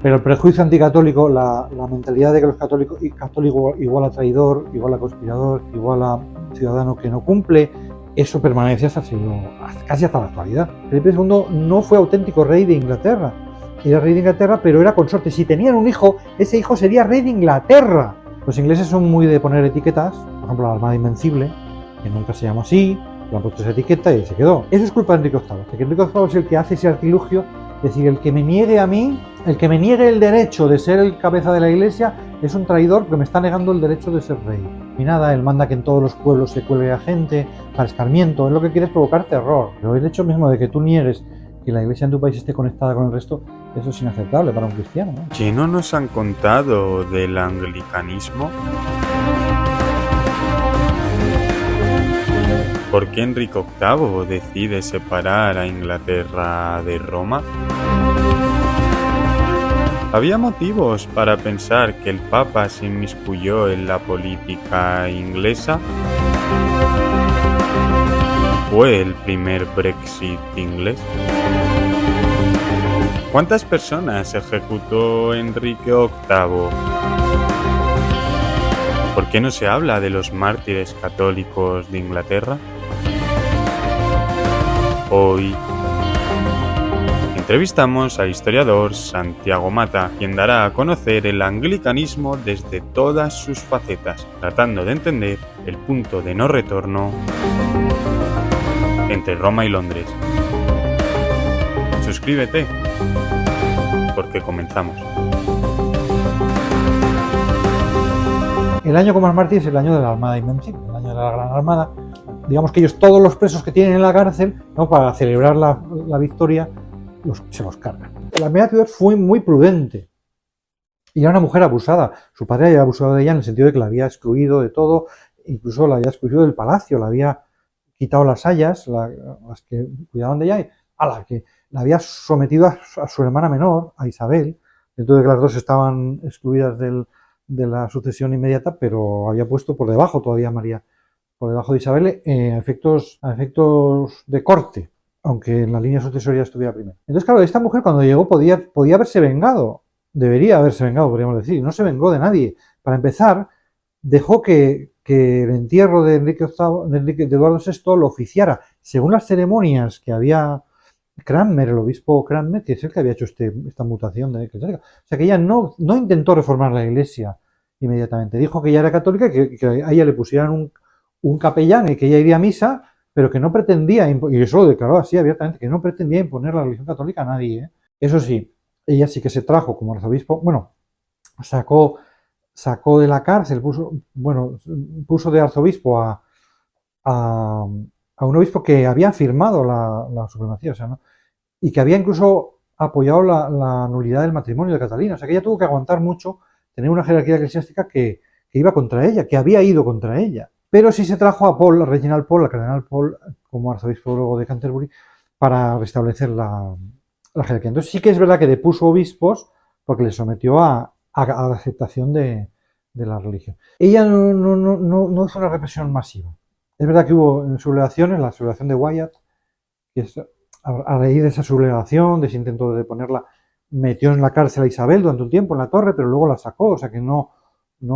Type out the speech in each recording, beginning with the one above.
Pero el prejuicio anticatólico, la mentalidad de que los católicos, católico igual a traidor, igual a conspirador, igual a ciudadano que no cumple, eso permanece casi hasta la actualidad. Felipe II no fue auténtico rey de Inglaterra. Era rey de Inglaterra, pero era consorte. Si tenían un hijo, ese hijo sería rey de Inglaterra. Los ingleses son muy de poner etiquetas, por ejemplo la Armada Invencible, que nunca se llamó así, le han puesto esa etiqueta y se quedó. Eso es culpa de Enrique VIII, porque Enrique VIII es el que hace ese artilugio, es decir, el que me niegue a mí, el que me niegue el derecho de ser el cabeza de la iglesia, es un traidor porque me está negando el derecho de ser rey. Y nada, él manda que en todos los pueblos se cuelgue a gente para escarmiento, él lo que quiere es provocar terror. Pero el hecho mismo de que tú niegues que la iglesia en tu país esté conectada con el resto, eso es inaceptable para un cristiano, ¿no? ¿Qué no nos han contado del anglicanismo? ¿Por qué Enrique VIII decide separar a Inglaterra de Roma? ¿Había motivos para pensar que el Papa se inmiscuyó en la política inglesa? ¿Fue el primer Brexit inglés? ¿Cuántas personas ejecutó Enrique VIII? ¿Por qué no se habla de los mártires católicos de Inglaterra? Hoy entrevistamos al historiador Santiago Mata, quien dará a conocer el anglicanismo desde todas sus facetas, tratando de entender el punto de no retorno entre Roma y Londres. Suscríbete, porque comenzamos. El año con más mártires es el año de la Armada Invencible, el año de la Gran Armada. Digamos que ellos, todos los presos que tienen en la cárcel, ¿no?, para celebrar la victoria, se los cargan. La primera Tudor fue muy prudente y era una mujer abusada. Su padre había abusado de ella en el sentido de que la había excluido de todo, incluso la había excluido del palacio, la había quitado las sayas, las que cuidaban de ella, y que la había sometido a su hermana menor, a Isabel, dentro de que las dos estaban excluidas de la sucesión inmediata, pero había puesto por debajo todavía a María, por debajo de Isabel, a efectos de corte, aunque en la línea sucesoria estuviera primero. Entonces, claro, esta mujer cuando llegó podía haberse vengado, debería haberse vengado, podríamos decir, y no se vengó de nadie. Para empezar, dejó que el entierro de de Eduardo VI lo oficiara según las ceremonias que había Cranmer, el obispo Cranmer, que es el que había hecho esta mutación de eclesiástica. O sea que ella no intentó reformar la iglesia inmediatamente. Dijo que ella era católica y que a ella le pusieran un capellán y que ella iría a misa, pero que no pretendía, y eso lo declaró así abiertamente, que no pretendía imponer la religión católica a nadie, ¿eh? Eso sí, ella sí que se trajo como arzobispo, bueno, sacó de la cárcel, puso de arzobispo a un obispo que había firmado la supremacía, o sea, ¿no?, y que había incluso apoyado la nulidad del matrimonio de Catalina. O sea, que ella tuvo que aguantar mucho, tener una jerarquía eclesiástica que iba contra ella, que había ido contra ella. Pero sí se trajo a Paul, a Reginald Paul, al cardenal Paul, como arzobispo luego de Canterbury, para restablecer la jerarquía. Entonces sí que es verdad que depuso obispos porque le sometió a la aceptación de la religión. Ella no hizo una represión masiva. Es verdad que hubo sublevaciones, la sublevación de Wyatt, que es a raíz de esa sublevación, de ese intento de ponerla, metió en la cárcel a Isabel durante un tiempo en la torre, pero luego la sacó, o sea que no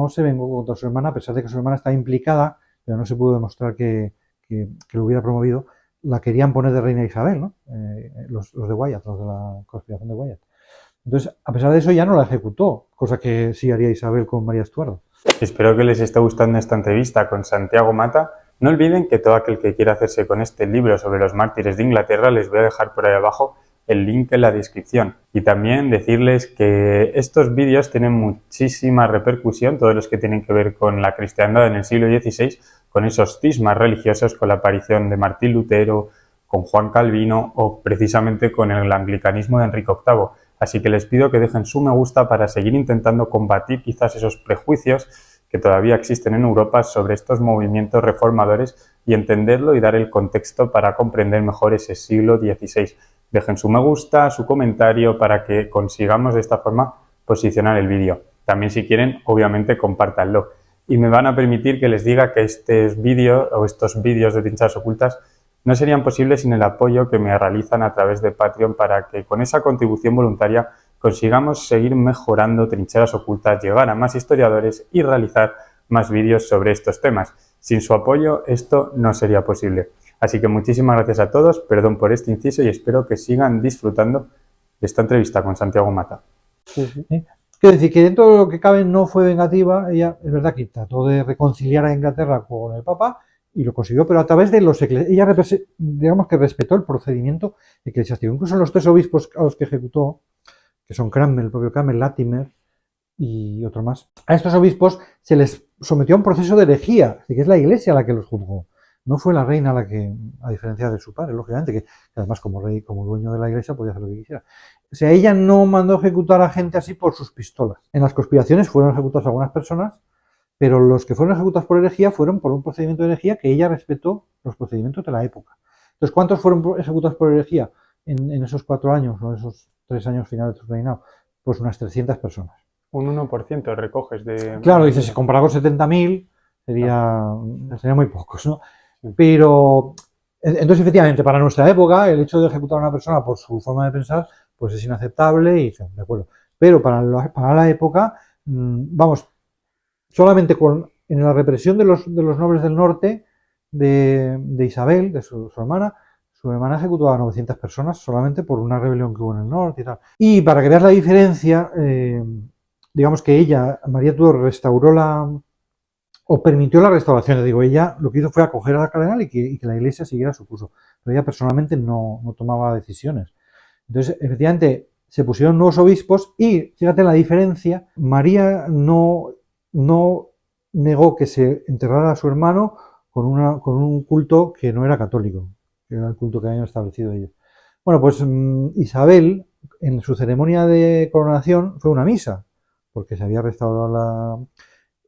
se vengó contra su hermana, a pesar de que su hermana estaba implicada, pero no se pudo demostrar que lo hubiera promovido. La querían poner de reina Isabel, ¿no? Los de Wyatt, los de la conspiración de Wyatt. Entonces, a pesar de eso, ya no la ejecutó, cosa que sí haría Isabel con María Estuardo. Espero que les esté gustando esta entrevista con Santiago Mata. No olviden que todo aquel que quiera hacerse con este libro sobre los mártires de Inglaterra, les voy a dejar por ahí abajo el link en la descripción. Y también decirles que estos vídeos tienen muchísima repercusión, todos los que tienen que ver con la cristiandad en el siglo XVI, con esos cismas religiosos, con la aparición de Martín Lutero, con Juan Calvino o precisamente con el anglicanismo de Enrique VIII. Así que les pido que dejen su me gusta para seguir intentando combatir quizás esos prejuicios que todavía existen en Europa sobre estos movimientos reformadores y entenderlo y dar el contexto para comprender mejor ese siglo XVI. Dejen su me gusta, su comentario para que consigamos de esta forma posicionar el vídeo. También si quieren, obviamente, compártanlo. Y me van a permitir que les diga que estos vídeos de Trincheras Ocultas no serían posibles sin el apoyo que me realizan a través de Patreon para que con esa contribución voluntaria consigamos seguir mejorando trincheras ocultas, llegar a más historiadores y realizar más vídeos sobre estos temas. Sin su apoyo esto no sería posible. Así que muchísimas gracias a todos, perdón por este inciso y espero que sigan disfrutando de esta entrevista con Santiago Mata. Sí. Quiero decir que dentro de lo que cabe no fue vengativa, ella es verdad que trató de reconciliar a Inglaterra con el Papa y lo consiguió, pero a través de ella digamos que respetó el procedimiento eclesiástico. Incluso los 3 obispos a los que ejecutó, que son Cranmer, el propio Cranmer, Latimer y otro más, a estos obispos se les sometió a un proceso de herejía, que es la Iglesia la que los juzgó. No fue la reina la que, a diferencia de su padre, lógicamente, que además como rey, como dueño de la Iglesia, podía hacer lo que quisiera. O sea, ella no mandó ejecutar a gente así por sus pistolas. En las conspiraciones fueron ejecutadas algunas personas, pero los que fueron ejecutados por herejía fueron por un procedimiento de herejía que ella respetó los procedimientos de la época. Entonces, ¿cuántos fueron ejecutados por herejía en esos 4 años o esos 3 años finales de su reinado? Pues unas 300 personas. Un 1% recoges de... Claro, dices, comparado con 70.000 sería muy pocos, ¿no? Pero, entonces, efectivamente, para nuestra época, el hecho de ejecutar a una persona por su forma de pensar, pues es inaceptable y, de acuerdo. Pero para la época, vamos, solamente en la represión de los nobles del norte, de Isabel, de su hermana ejecutó a 900 personas solamente por una rebelión que hubo en el norte y tal. Y para que veas la diferencia, digamos que ella, María Tudor, permitió la restauración. Digo, ella lo que hizo fue acoger a la cardenal y que la Iglesia siguiera su curso. Pero ella personalmente no tomaba decisiones. Entonces, efectivamente, se pusieron nuevos obispos y, fíjate la diferencia, María no negó que se enterrara a su hermano con un culto que no era católico, que era el culto que habían establecido ellos. Bueno, pues Isabel, en su ceremonia de coronación, fue una misa, porque se había restaurado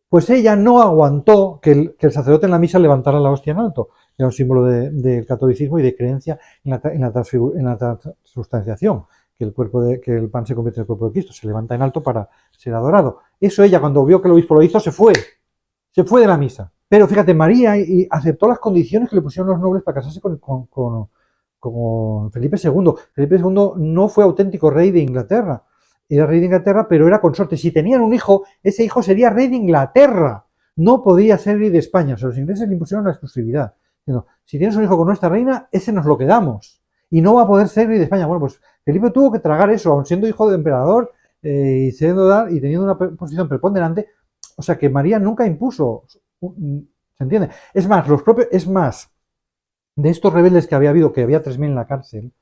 Pues ella no aguantó que el sacerdote en la misa levantara la hostia en alto. Era un símbolo del catolicismo y de creencia en la transubstanciación, que el pan se convierte en el cuerpo de Cristo, se levanta en alto para ser adorado. Eso ella, cuando vio que el obispo lo hizo, se fue de la misa. Pero fíjate, María aceptó las condiciones que le pusieron los nobles para casarse con Felipe II. Felipe II no fue auténtico rey de Inglaterra. Era rey de Inglaterra, pero era consorte. Si tenían un hijo, ese hijo sería rey de Inglaterra. No podía ser rey de España. O sea, los ingleses le impusieron la exclusividad. Diciendo, si tienes un hijo con nuestra reina, ese nos lo quedamos. Y no va a poder ser rey de España. Bueno, pues Felipe tuvo que tragar eso, aun siendo hijo de emperador y teniendo una posición preponderante. O sea, que María nunca impuso. ¿Se entiende? Es más, de estos rebeldes que había habido, que había 3.000 en la cárcel,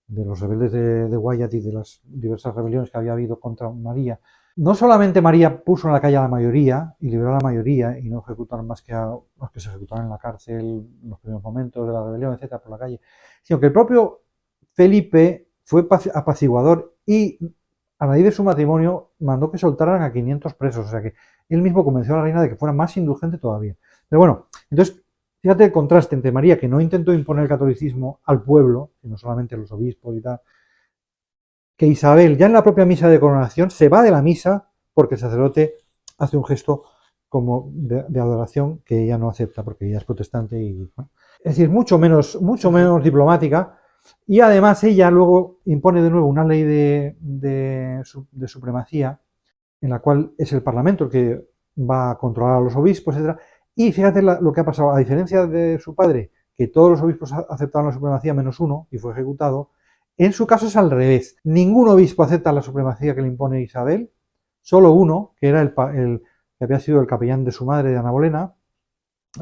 de los rebeldes de Wyatt y de las diversas rebeliones que había habido contra María, no solamente María puso en la calle a la mayoría y liberó a la mayoría y no ejecutaron más que a los que se ejecutaron en la cárcel en los primeros momentos de la rebelión, etcétera, por la calle, sino que el propio Felipe fue apaciguador y a raíz de su matrimonio mandó que soltaran a 500 presos, o sea que él mismo convenció a la reina de que fuera más indulgente todavía. Pero bueno, entonces fíjate el contraste entre María, que no intentó imponer el catolicismo al pueblo, sino solamente a los obispos y tal, que Isabel, ya en la propia misa de coronación, se va de la misa porque el sacerdote hace un gesto como de adoración que ella no acepta porque ella es protestante y, bueno, es decir, mucho menos diplomática. Y además ella luego impone de nuevo una ley de supremacía en la cual es el Parlamento el que va a controlar a los obispos, etc. Y fíjate lo que ha pasado, a diferencia de su padre, que todos los obispos aceptaron la supremacía menos uno y fue ejecutado, en su caso es al revés. Ningún obispo acepta la supremacía que le impone Isabel, solo uno, que era el que había sido el capellán de su madre, de Ana Bolena,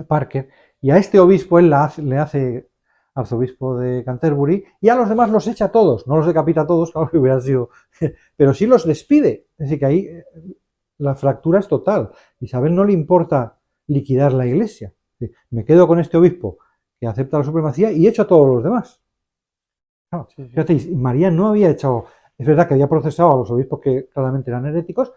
Parker, y a este obispo él le hace arzobispo de Canterbury, y a los demás los echa a todos, no los decapita a todos, claro que hubiera sido, pero sí los despide. Es decir, que ahí la fractura es total. Isabel no le importa liquidar la iglesia. Me quedo con este obispo que acepta la supremacía y echo a todos los demás. Claro, fíjate, María no había echado, es verdad que había procesado a los obispos que claramente eran heréticos,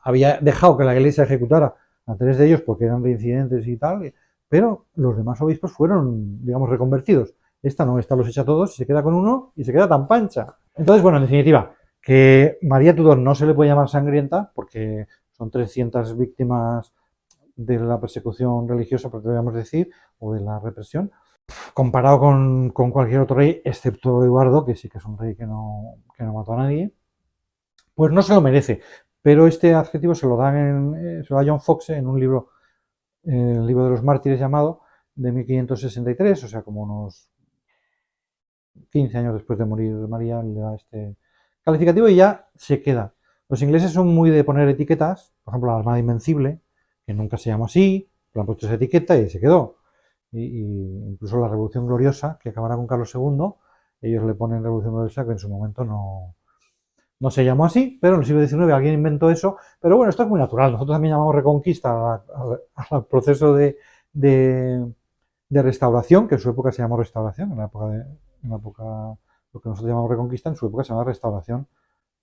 había dejado que la iglesia ejecutara a 3 de ellos porque eran reincidentes y tal, pero los demás obispos fueron, digamos, reconvertidos. Esta no, esta los echa a todos y se queda con uno y se queda tan pancha. Entonces, bueno, en definitiva, que María Tudor no se le puede llamar sangrienta porque son 300 víctimas de la persecución religiosa, podríamos decir, o de la represión, comparado con cualquier otro rey, excepto Eduardo, que sí que es un rey que no mató a nadie. Pues no se lo merece, pero este adjetivo se lo dan se lo da John Foxe en un libro, el libro de los mártires llamado, de 1563, o sea, como unos 15 años después de morir María, le da este calificativo y ya se queda. Los ingleses son muy de poner etiquetas, por ejemplo, la Armada Invencible, que nunca se llamó así, le han puesto esa etiqueta y se quedó. Y incluso la Revolución Gloriosa, que acabará con Carlos II, ellos le ponen Revolución Gloriosa, que en su momento no se llamó así, pero en el siglo XIX alguien inventó eso. Pero bueno, esto es muy natural. Nosotros también llamamos Reconquista al proceso de restauración, que en su época se llamó Restauración, en la época, lo que nosotros llamamos Reconquista, en su época se llamaba Restauración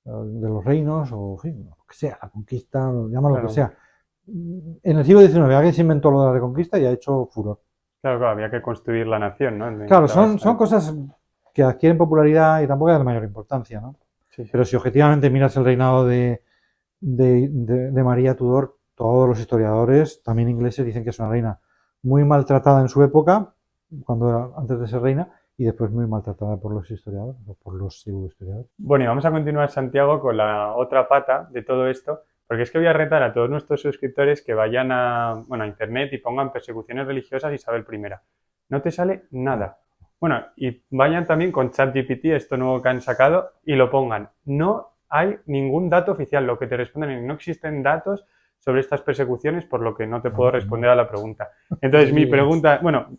de los reinos, o en fin, lo que sea, la conquista, llama lo que sea. En el siglo XIX alguien se inventó lo de la Reconquista y ha hecho furor. Claro, claro, había que construir la nación, ¿no? Claro, son cosas que adquieren popularidad y tampoco es de mayor importancia, ¿no? Sí, sí. Pero si objetivamente miras el reinado de María Tudor, todos los historiadores, también ingleses, dicen que es una reina muy maltratada en su época, antes de ser reina, y después muy maltratada por los historiadores, o por los pseudohistoriadores. Bueno, y vamos a continuar, Santiago, con la otra pata de todo esto, porque es que voy a retar a todos nuestros suscriptores que vayan a internet y pongan persecuciones religiosas Isabel I. No te sale nada. Bueno, y vayan también con ChatGPT, esto nuevo que han sacado, y lo pongan. No hay ningún dato oficial. Lo que te responden es no existen datos sobre estas persecuciones, por lo que no te puedo responder a la pregunta. Entonces, mi pregunta, bueno,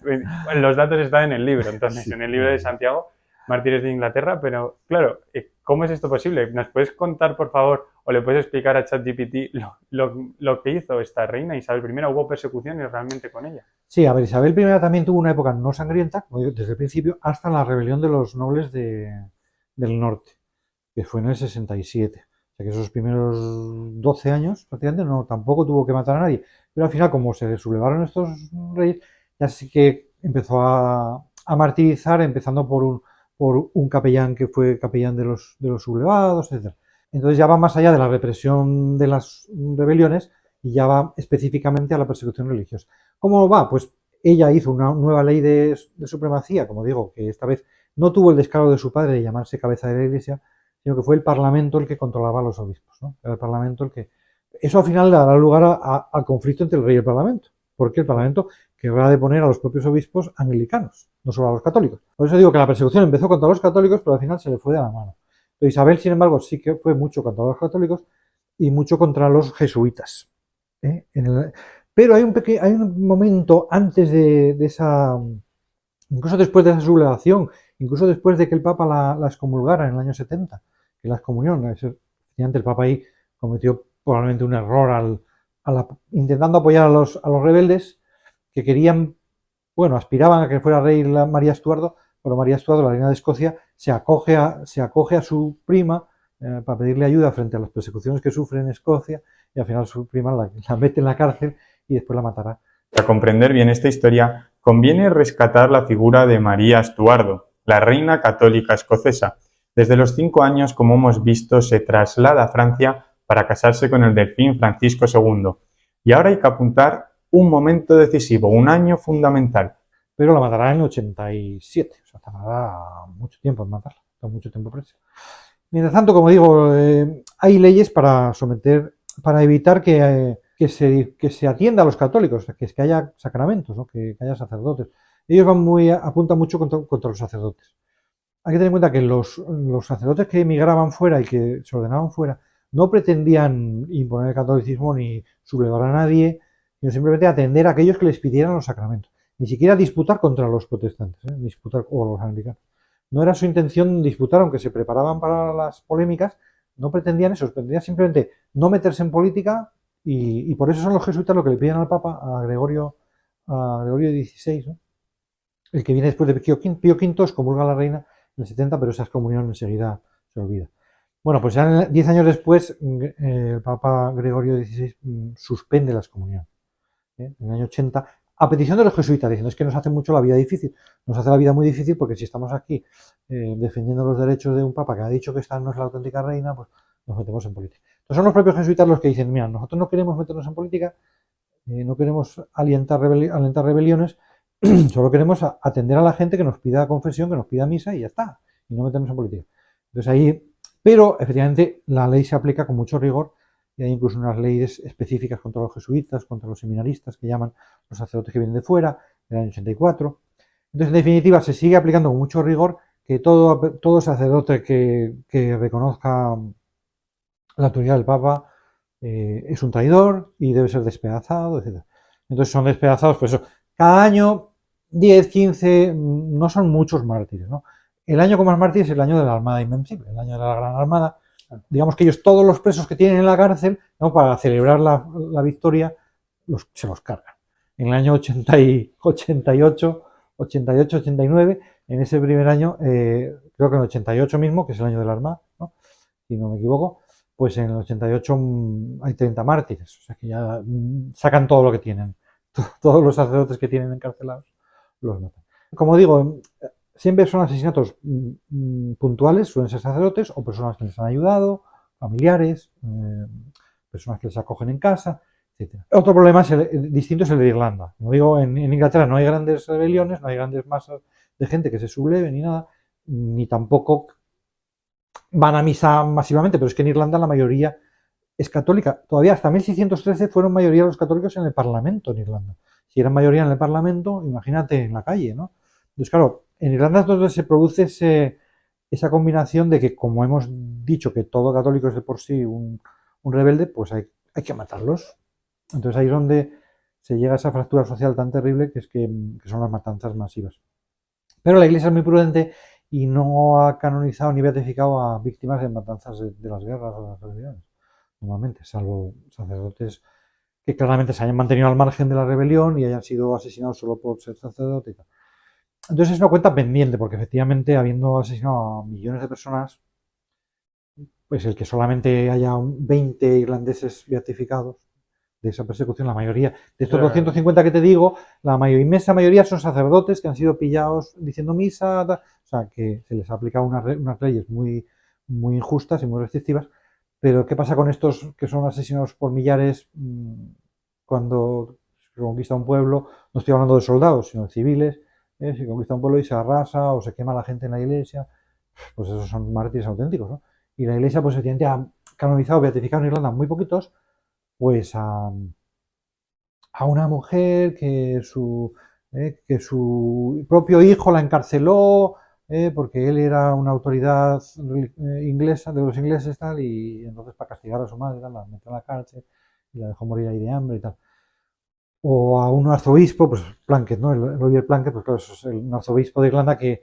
los datos están en el libro, entonces, en el libro de Santiago, Mártires de Inglaterra, pero claro, ¿cómo es esto posible? ¿Nos puedes contar, por favor, o le puedes explicar a ChatGPT lo que hizo esta reina Isabel I? ¿Hubo persecuciones realmente con ella? Sí, a ver, Isabel I también tuvo una época no sangrienta, como digo, desde el principio, hasta la rebelión de los nobles del norte, que fue en el 67. O sea que esos primeros 12 años, prácticamente, tampoco tuvo que matar a nadie. Pero al final, como se sublevaron estos reyes, ya sí que empezó a martirizar, empezando por un capellán que fue capellán de los sublevados, etc. Entonces ya va más allá de la represión de las rebeliones y ya va específicamente a la persecución religiosa. ¿Cómo va? Pues ella hizo una nueva ley de supremacía, como digo, que esta vez no tuvo el descaro de su padre de llamarse cabeza de la Iglesia, sino que fue el Parlamento el que controlaba a los obispos, ¿no? Era el Parlamento el que... Eso al final dará lugar al conflicto entre el rey y el Parlamento, porque el Parlamento querrá deponer a los propios obispos anglicanos, no solo a los católicos. Por eso digo que la persecución empezó contra los católicos, pero al final se le fue de la mano. Pero Isabel, sin embargo, sí que fue mucho contra los católicos y mucho contra los jesuitas. Pero hay un momento antes de esa, incluso después de esa sublevación, incluso después de que el Papa la excomulgara en el año 70, que la excomunión, efectivamente el Papa ahí cometió probablemente un error intentando apoyar a los rebeldes que querían, bueno, aspiraban a que fuera rey María Estuardo, pero María Estuardo, la reina de Escocia, se acoge a su prima para pedirle ayuda frente a las persecuciones que sufre en Escocia, y al final su prima la mete en la cárcel y después la matará. Para comprender bien esta historia, conviene rescatar la figura de María Estuardo, la reina católica escocesa. Desde los 5 años, como hemos visto, se traslada a Francia para casarse con el delfín Francisco II. Y ahora hay que apuntar un momento decisivo, un año fundamental. Pero la matará en el 87, o sea, tardará mucho tiempo en matarla, está mucho tiempo presa. Mientras tanto, como digo, hay leyes para evitar que se atienda a los católicos, que haya sacramentos, ¿no? que haya sacerdotes. Ellos apuntan mucho contra los sacerdotes. Hay que tener en cuenta que los sacerdotes que emigraban fuera y que se ordenaban fuera no pretendían imponer el catolicismo ni sublevar a nadie, sino simplemente atender a aquellos que les pidieran los sacramentos. Ni siquiera disputar contra los protestantes, o los anglicanos. No era su intención disputar, aunque se preparaban para las polémicas, no pretendían eso, pretendían simplemente no meterse en política, y por eso son los jesuitas lo que le piden al Papa, a Gregorio XVI, ¿no? El que viene después de Pío V, excomulga a la reina en el 70, pero esa excomunión enseguida se olvida. Bueno, pues ya 10 años después, el Papa Gregorio XVI suspende la excomunión, en el año 80, a petición de los jesuitas, diciendo es que nos hace mucho la vida difícil, nos hace la vida muy difícil porque si estamos aquí defendiendo los derechos de un Papa que ha dicho que esta no es la auténtica reina, pues nos metemos en política. Entonces son los propios jesuitas los que dicen, mira, nosotros no queremos meternos en política, no queremos alentar rebeliones, solo queremos atender a la gente que nos pida confesión, que nos pida misa y ya está, y no meternos en política. Entonces ahí Pero efectivamente la ley se aplica con mucho rigor y hay incluso unas leyes específicas contra los jesuitas, contra los seminaristas, que llaman los sacerdotes que vienen de fuera, del año 84. Entonces, en definitiva, se sigue aplicando con mucho rigor que todo sacerdote que reconozca la autoridad del Papa es un traidor y debe ser despedazado, etc. Entonces son despedazados, pues eso, cada año 10, 15, no son muchos mártires, ¿no? El año con más mártires es el año de la Armada Invencible, el año de la Gran Armada. Digamos que ellos, todos los presos que tienen en la cárcel, ¿no?, para celebrar la victoria, se los cargan. En el año 88, 89, en ese primer año, creo que en el 88 mismo, que es el año de la Armada, ¿no?, si no me equivoco, pues en el 88 hay 30 mártires, o sea que ya sacan todo lo que tienen. Todos los sacerdotes que tienen encarcelados los matan. Como digo, siempre son asesinatos puntuales, suelen ser sacerdotes o personas que les han ayudado, familiares, personas que les acogen en casa, etc. Otro problema distinto es el de Irlanda. Como digo, en Inglaterra no hay grandes rebeliones, no hay grandes masas de gente que se subleven ni nada, ni tampoco van a misa masivamente, pero es que en Irlanda la mayoría es católica. Todavía hasta 1613 fueron mayoría los católicos en el Parlamento en Irlanda. Si eran mayoría en el Parlamento, imagínate en la calle, ¿no? Entonces, claro, en Irlanda es donde se produce esa combinación de que, como hemos dicho, que todo católico es de por sí un rebelde, pues hay que matarlos. Entonces ahí es donde se llega a esa fractura social tan terrible que son las matanzas masivas. Pero la Iglesia es muy prudente y no ha canonizado ni beatificado a víctimas de matanzas de las guerras o de las rebeliones, normalmente, salvo sacerdotes que claramente se hayan mantenido al margen de la rebelión y hayan sido asesinados solo por ser sacerdote y tal. Entonces es una cuenta pendiente, porque efectivamente, habiendo asesinado a millones de personas, pues el que solamente haya 20 irlandeses beatificados de esa persecución, la mayoría de estos 250 que te digo, la inmensa mayoría son sacerdotes que han sido pillados diciendo misa, o sea, que se les ha aplicado unas leyes muy, muy injustas y muy restrictivas. Pero ¿qué pasa con estos que son asesinados por millares cuando se conquista un pueblo? No estoy hablando de soldados, sino de civiles. Se conquista un pueblo y se arrasa o se quema la gente en la iglesia, pues esos son mártires auténticos, ¿no? Y la iglesia, pues efectivamente, ha canonizado, beatificado en Irlanda muy poquitos, pues a una mujer que su propio hijo la encarceló porque él era una autoridad inglesa, de los ingleses, tal, y entonces, para castigar a su madre, tal, la metió en la cárcel y la dejó morir ahí de hambre y tal. O a un arzobispo, pues Plunkett, ¿no? El Roger Plunkett, pues claro, es un arzobispo de Irlanda que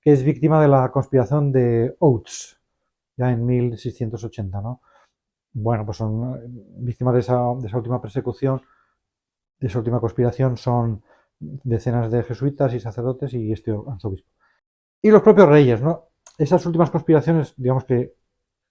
es víctima de la conspiración de Oates, ya en 1680, ¿no? Bueno, pues son víctimas de esa última persecución, de esa última conspiración, son decenas de jesuitas y sacerdotes y este arzobispo. Y los propios reyes, ¿no? Esas últimas conspiraciones, digamos que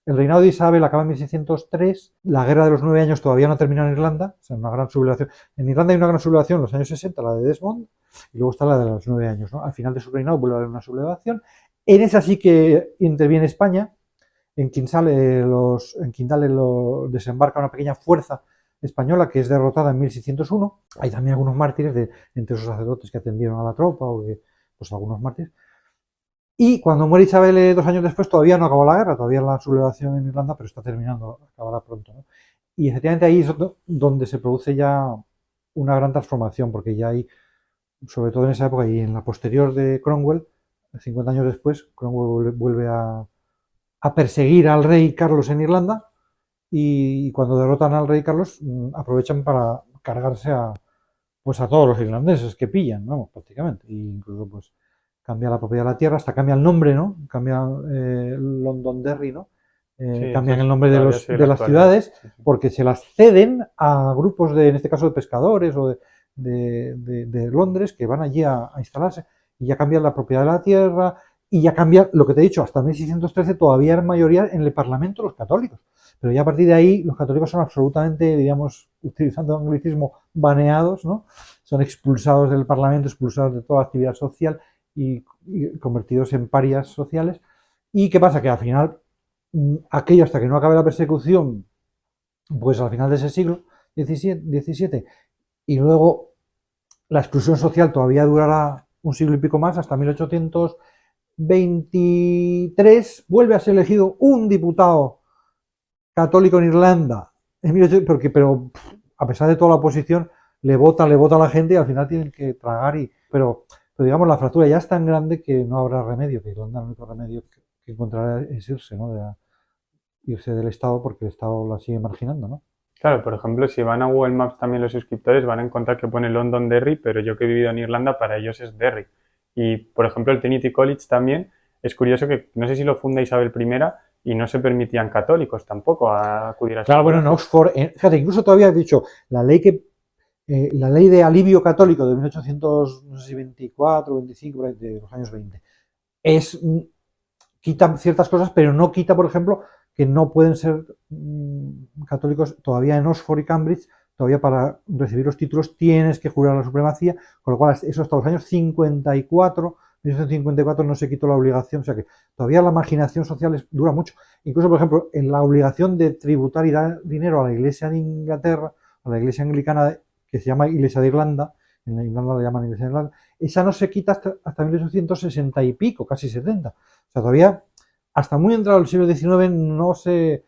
el reinado de Isabel acaba en 1603, la guerra de los 9 años todavía no ha terminado en Irlanda, o sea, una gran sublevación. En Irlanda hay una gran sublevación en los años 60, la de Desmond, y luego está la de los 9 años, ¿no? Al final de su reinado vuelve a haber una sublevación. En esa sí que interviene España. En Quintale desembarca una pequeña fuerza española que es derrotada en 1601. Hay también algunos mártires entre esos sacerdotes que atendieron a la tropa, o pues algunos mártires. Y cuando muere Isabel 2 años después, todavía no acabó la guerra, todavía la sublevación en Irlanda, pero está terminando, acabará pronto, ¿no? Y efectivamente ahí es donde se produce ya una gran transformación, porque ya hay, sobre todo en esa época y en la posterior de Cromwell, 50 años después, Cromwell vuelve a perseguir al rey Carlos en Irlanda, y cuando derrotan al rey Carlos aprovechan para cargarse pues a todos los irlandeses que pillan, vamos, prácticamente, e incluso pues cambia la propiedad de la tierra, hasta cambia el nombre, ¿no? Cambia Londonderry, ¿no? Cambian el nombre de las ciudades, porque se las ceden a grupos en este caso de pescadores o de Londres, que van allí a instalarse, y ya cambian la propiedad de la tierra, y ya cambia lo que te he dicho, hasta 1613 todavía eran mayoría en el Parlamento los católicos, pero ya a partir de ahí los católicos son absolutamente, digamos, utilizando anglicismo, baneados, ¿no? Son expulsados del Parlamento, expulsados de toda actividad social y convertidos en parias sociales. ¿Y qué pasa? Que al final, aquello, hasta que no acabe la persecución, pues al final de ese siglo XVII, y luego la exclusión social todavía durará un siglo y pico más, hasta 1800, 23 vuelve a ser elegido un diputado católico en Irlanda, pero a pesar de toda la oposición, le vota a la gente y al final tienen que tragar. Pero digamos, la fractura ya es tan grande que no habrá remedio, que Irlanda el único remedio que encontrará es irse, ¿no? Irse del Estado porque el Estado la sigue marginando, ¿no? Claro, por ejemplo, si van a Google Maps también los suscriptores van a encontrar que pone Londonderry, pero yo que he vivido en Irlanda, para ellos es Derry. Y, por ejemplo, el Trinity College también, es curioso que no sé si lo funda Isabel I y no se permitían católicos tampoco a acudir a Claro, bueno, en Oxford, fíjate, incluso todavía he dicho, la ley de alivio católico de 1824 o 25, de los años 20, quita ciertas cosas, pero no quita, por ejemplo, que no pueden ser católicos todavía en Oxford y Cambridge. Todavía para recibir los títulos tienes que jurar la supremacía, con lo cual eso hasta los años 54, 1954 no se quitó la obligación, o sea que todavía la marginación social dura mucho. Incluso, por ejemplo, en la obligación de tributar y dar dinero a la Iglesia de Inglaterra, a la Iglesia anglicana, que se llama Iglesia de Irlanda, en Irlanda la llaman Iglesia de Irlanda, esa no se quita hasta 1860 y pico, casi 70. O sea, todavía, hasta muy entrado el siglo XIX, no se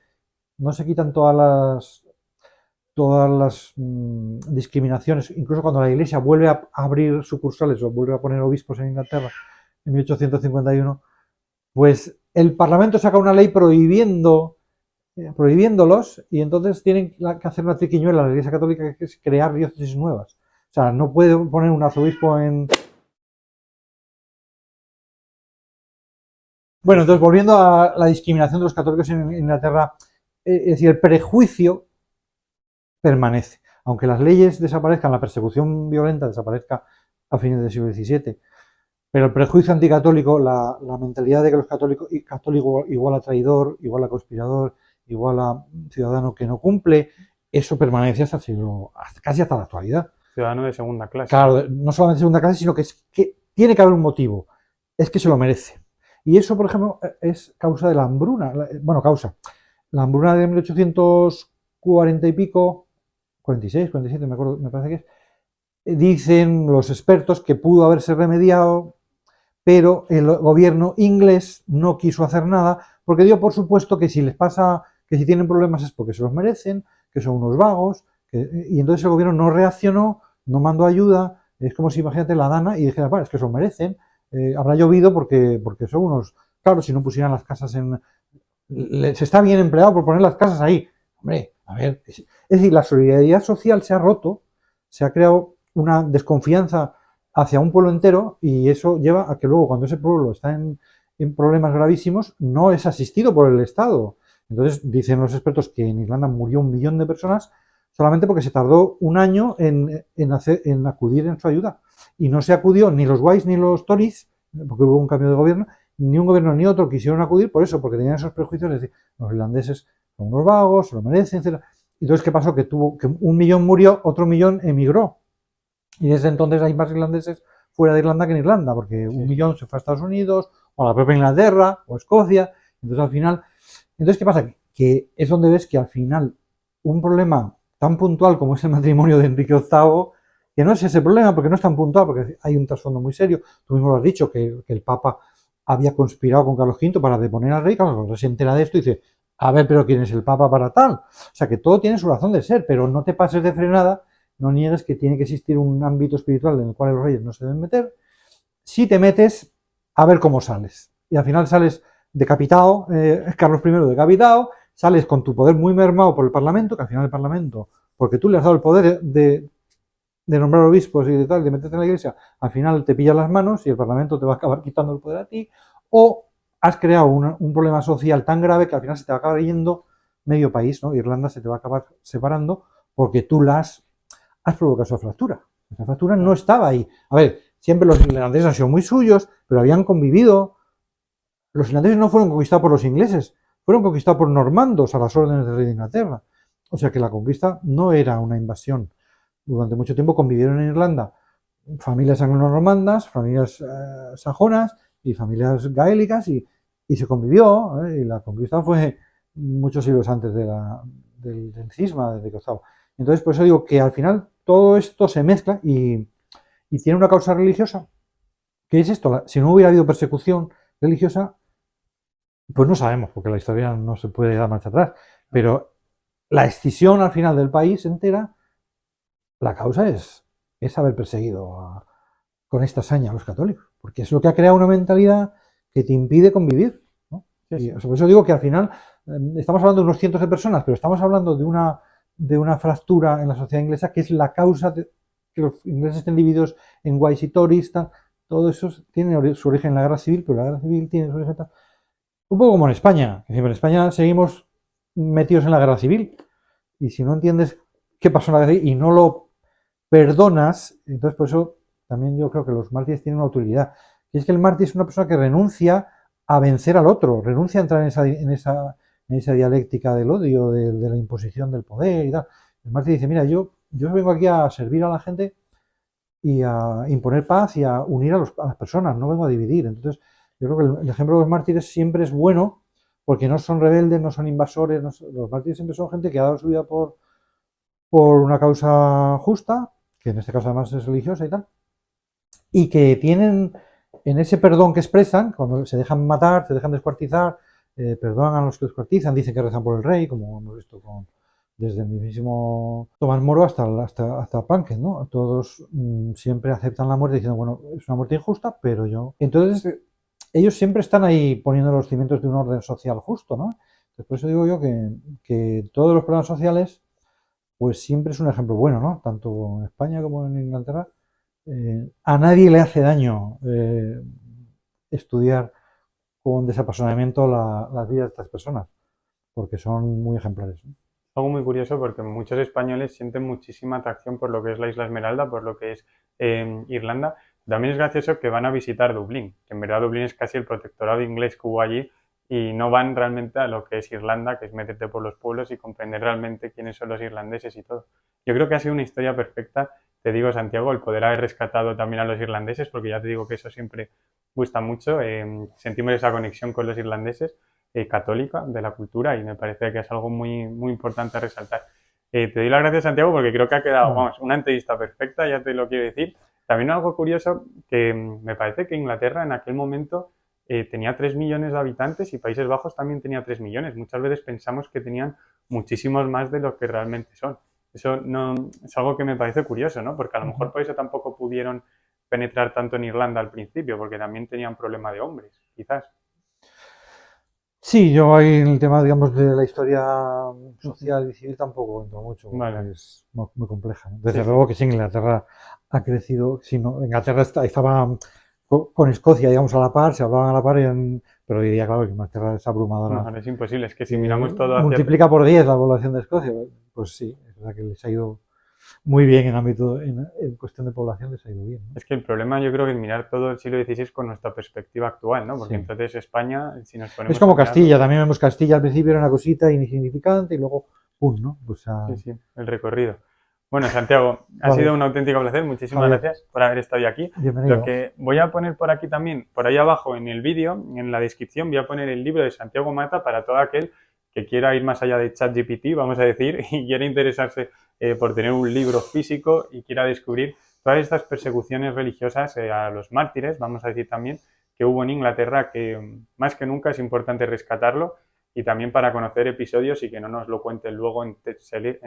quitan todas las discriminaciones. Incluso cuando la Iglesia vuelve a abrir sucursales o vuelve a poner obispos en Inglaterra en 1851, pues el Parlamento saca una ley prohibiéndolos, y entonces tienen que hacer una triquiñuela la Iglesia Católica, que es crear diócesis nuevas. O sea, no puede poner un arzobispo en... Bueno, entonces volviendo a la discriminación de los católicos en Inglaterra, es decir, el prejuicio permanece. Aunque las leyes desaparezcan, la persecución violenta desaparezca a fines del siglo XVII, pero el prejuicio anticatólico, la mentalidad de que los católico igual a traidor, igual a conspirador, igual a ciudadano que no cumple, eso permanece hasta el siglo, casi hasta la actualidad. Ciudadano de segunda clase. Claro, no solamente de segunda clase, sino que tiene que haber un motivo, es que se lo merece. Y eso, por ejemplo, es causa de la hambruna. La hambruna de 1840 y pico, 46, 47, me parece que es, dicen los expertos que pudo haberse remediado, pero el gobierno inglés no quiso hacer nada porque dio por supuesto que si les pasa, que si tienen problemas es porque se los merecen, que son unos vagos, y entonces el gobierno no reaccionó, no mandó ayuda. Es como si, imagínate, la Dana y dijera, bueno, es que se los merecen, habrá llovido porque son unos... Claro, si no pusieran las casas se está bien empleado por poner las casas ahí. Hombre, a ver, es decir, la solidaridad social se ha roto, se ha creado una desconfianza hacia un pueblo entero, y eso lleva a que luego, cuando ese pueblo está en problemas gravísimos, no es asistido por el Estado. Entonces, dicen los expertos que en Irlanda murió 1 millón de personas solamente porque se tardó un año en acudir en su ayuda. Y no se acudió ni los Whigs ni los Tories, porque hubo un cambio de gobierno, ni un gobierno ni otro quisieron acudir por eso, porque tenían esos prejuicios de decir, los irlandeses son unos vagos, se lo merecen, etc. Entonces, ¿qué pasó? Que 1 millón murió, otro 1 millón emigró. Y desde entonces hay más irlandeses fuera de Irlanda que en Irlanda, porque 1 millón se fue a Estados Unidos, o a la propia Inglaterra, o a Escocia. Entonces, al final... Entonces, ¿qué pasa? Que es donde ves que al final un problema tan puntual como es el matrimonio de Enrique VIII, que no es ese problema porque no es tan puntual, porque hay un trasfondo muy serio. Tú mismo lo has dicho, que el Papa había conspirado con Carlos V para deponer al rey. Carlos V se entera de esto y dice, a ver, pero ¿quién es el Papa para tal? O sea, que todo tiene su razón de ser, pero no te pases de frenada, no niegues que tiene que existir un ámbito espiritual en el cual los reyes no se deben meter. Si te metes, a ver cómo sales. Y al final sales decapitado, Carlos I decapitado, sales con tu poder muy mermado por el Parlamento, que al final el Parlamento, porque tú le has dado el poder de nombrar obispos y de tal, de meterte en la Iglesia, al final te pillas las manos y el Parlamento te va a acabar quitando el poder a ti, o has creado un problema social tan grave que al final se te va a acabar yendo medio país, ¿no? Irlanda se te va a acabar separando porque tú has provocado esa fractura. Esa fractura no estaba ahí. A ver, siempre los irlandeses han sido muy suyos, pero habían convivido. Los irlandeses no fueron conquistados por los ingleses, fueron conquistados por normandos a las órdenes del rey de Inglaterra. O sea que la conquista no era una invasión. Durante mucho tiempo convivieron en Irlanda familias anglo-normandas, familias sajonas y familias gaélicas, y se convivió, y la conquista fue muchos siglos antes del cisma de Enrique VIII. Entonces, por eso digo que al final todo esto se mezcla y tiene una causa religiosa, que es esto: si no hubiera habido persecución, religiosa, pues no sabemos, porque la historia no se puede dar marcha atrás, pero la escisión al final del país entera, la causa es haber perseguido con esta hazaña a los católicos, porque es lo que ha creado una mentalidad que te impide convivir, ¿no? Y, por eso digo que al final estamos hablando de unos cientos de personas, pero estamos hablando de una fractura en la sociedad inglesa que es la causa de que los ingleses estén divididos en whites y tories, todo eso tiene su origen en la guerra civil, pero la guerra civil tiene su origen un poco como en España. En España seguimos metidos en la guerra civil y si no entiendes qué pasó en la guerra civil y no lo perdonas, entonces por eso también yo creo que los mártires tienen una utilidad. Y es que el mártir es una persona que renuncia a vencer al otro, renuncia a entrar en esa dialéctica del odio, de la imposición del poder y tal. El mártir dice, mira, yo vengo aquí a servir a la gente y a imponer paz y a unir a las personas, no vengo a dividir. Entonces, yo creo que el ejemplo de los mártires siempre es bueno porque no son rebeldes, no son invasores, los mártires siempre son gente que ha dado su vida por una causa justa, que en este caso además es religiosa y tal, y que tienen en ese perdón que expresan, cuando se dejan matar, se dejan descuartizar, perdonan a los que descuartizan, dicen que rezan por el rey, como hemos visto desde el mismísimo Tomás Moro hasta Planck, ¿no? Todos siempre aceptan la muerte diciendo, bueno, es una muerte injusta, pero yo... Entonces, ellos siempre están ahí poniendo los cimientos de un orden social justo, ¿no? Entonces, por eso digo yo que todos los problemas sociales, pues siempre es un ejemplo bueno, ¿no? Tanto en España como en Inglaterra. A nadie le hace daño estudiar con desapasionamiento las vidas de estas personas, porque son muy ejemplares, ¿no? Algo muy curioso porque muchos españoles sienten muchísima atracción por lo que es la Isla Esmeralda, por lo que es Irlanda. También es gracioso que van a visitar Dublín, que en verdad Dublín es casi el protectorado inglés que hubo allí y no van realmente a lo que es Irlanda, que es meterte por los pueblos y comprender realmente quiénes son los irlandeses y todo. Yo creo que ha sido una historia perfecta, te digo, Santiago, el poder haber rescatado también a los irlandeses, porque ya te digo que eso siempre gusta mucho, sentimos esa conexión con los irlandeses. Católica de la cultura y me parece que es algo muy, muy importante a resaltar. Te doy las gracias, Santiago, porque creo que ha quedado, vamos, una entrevista perfecta, ya te lo quiero decir. También algo curioso, que me parece que Inglaterra en aquel momento tenía 3 millones de habitantes y Países Bajos también tenía 3 millones. Muchas veces pensamos que tenían muchísimos más de lo que realmente son. Eso no, es algo que me parece curioso, ¿no? Porque a lo mejor por eso tampoco pudieron penetrar tanto en Irlanda al principio, porque también tenían problema de hombres, quizás. Sí, yo ahí en el tema, digamos, de la historia social y civil tampoco entro mucho, Vale. es muy compleja, ¿no? Desde luego que sí, Inglaterra ha crecido, sí, no, Inglaterra estaba con Escocia, digamos, a la par, se hablaban a la par, pero diría, claro, que Inglaterra es abrumadora. No, es imposible, es que si miramos todo hacia... Multiplica por 10 la población de Escocia, pues sí, es verdad que les ha ido muy bien en cuestión de población, les ha ido bien, ¿no? Es que el problema yo creo que es mirar todo el siglo XVI con nuestra perspectiva actual, ¿no? Porque Sí. entonces España, si nos ponemos Es como a mirarlo, Castilla, también vemos Castilla al principio era una cosita insignificante y luego, ¡pum!, ¿no? Pues sí, sí, el recorrido. Bueno, Santiago, ha Vale. sido un auténtico placer. Muchísimas Javier, gracias por haber estado hoy aquí. bienvenido. Lo que voy a poner por aquí también, por ahí abajo en el vídeo, en la descripción, voy a poner el libro de Santiago Mata para todo aquel que quiera ir más allá de ChatGPT, vamos a decir, y quiera interesarse por tener un libro físico y quiera descubrir todas estas persecuciones religiosas a los mártires, vamos a decir también, que hubo en Inglaterra, que más que nunca es importante rescatarlo. Y también para conocer episodios y que no nos lo cuenten luego en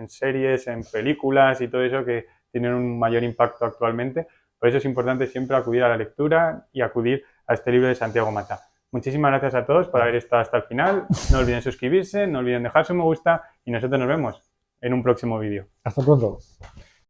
series, en películas y todo eso que tienen un mayor impacto actualmente. Por eso es importante siempre acudir a la lectura y acudir a este libro de Santiago Mata. Muchísimas gracias a todos por haber estado hasta el final. No olviden suscribirse, no olviden dejar su me gusta y nosotros nos vemos en un próximo vídeo. Hasta pronto.